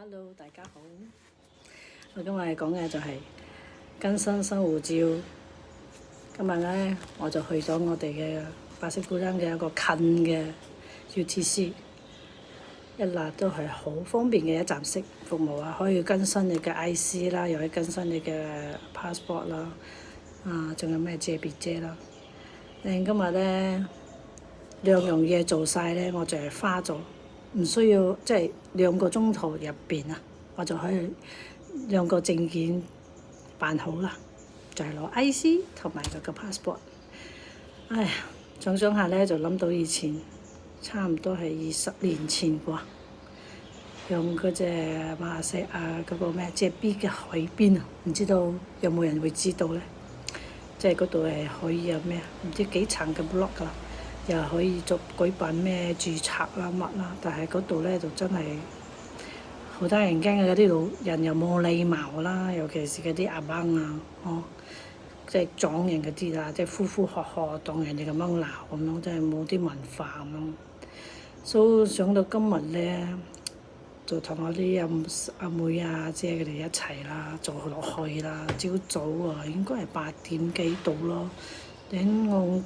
Hello， 大家好。我今日講嘅就係更新生活照。今日咧，我就去咗我哋嘅白色古鎮嘅一個近嘅 UTC， 一嚟都係好方便嘅一站式服務啊，可以更新你嘅 IC 啦，又可以更新你嘅 passport 啦，仲有咩借別借啦。今日咧兩樣嘢做晒咧，我就係花咗唔需要即係2個鐘頭入邊啊，我就可以2個證件辦好啦，就係攞 IC 同埋嗰個 passport。哎呀，想下咧就諗到以前差唔多係20年前啩，用嗰隻馬來西亞嗰個咩隻 B 嘅海邊啊，唔知道有冇人會知道咧？即係嗰度係可以有咩唔知幾層嘅 block 㗎啦，又可以舉辦咩註冊啦乜啦，但係嗰度咧就真係好得人驚嘅，嗰啲老人又冇禮貌啦，尤其是嗰啲阿媽啊，即係撞人嗰啲啦，即係呼呼喝喝當人哋咁樣鬧咁樣，真係冇啲文化咁樣。所以想到今日咧，就同我啲阿妹啊姐佢哋一齊啦，做落去啦。朝早啊，應該係8點幾到咯，等我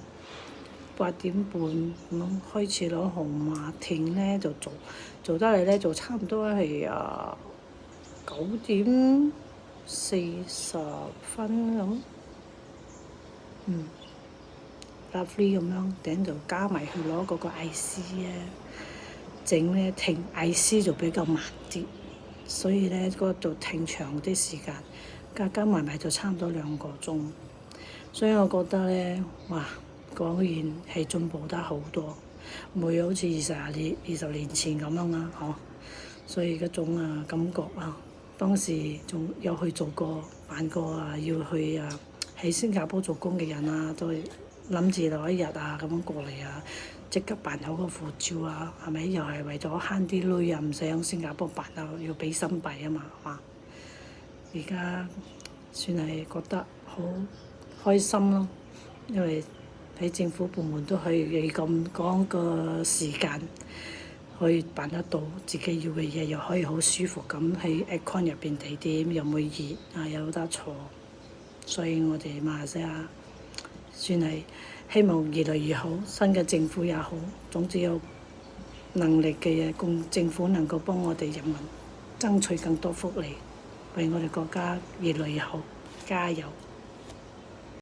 8點半咁開始攞紅馬艇咧就做得嚟咧，就差唔多係9點40分咁，lovely 咁樣，等就加埋去攞嗰個 IC 啊，整咧停 IC 就比較慢啲，所以咧嗰度停長啲時間，加埋就差唔多2個鐘，所以我覺得咧，哇！果然係進步得好多，冇好似20年前咁樣啦，所以嗰種感覺啊，當時仲有去辦過要去喺新加坡做工嘅人啊，都諗住留一日咁樣過嚟即刻辦好個護照係咪？又係為咗慳啲鐳唔使喺新加坡辦要俾新幣啊嘛，而家算係覺得好開心咯，因為喺政府部門都可以咁趕個時間，可以辦得到自己要嘅嘢，又可以好舒服咁喺 aircon 入邊地點，又唔會熱有得坐，所以我哋馬來西亞算係希望越嚟越好，新嘅政府也好，總之有能力嘅嘢，政府能夠幫我哋人民爭取更多福利，為我哋國家越嚟越好，加油！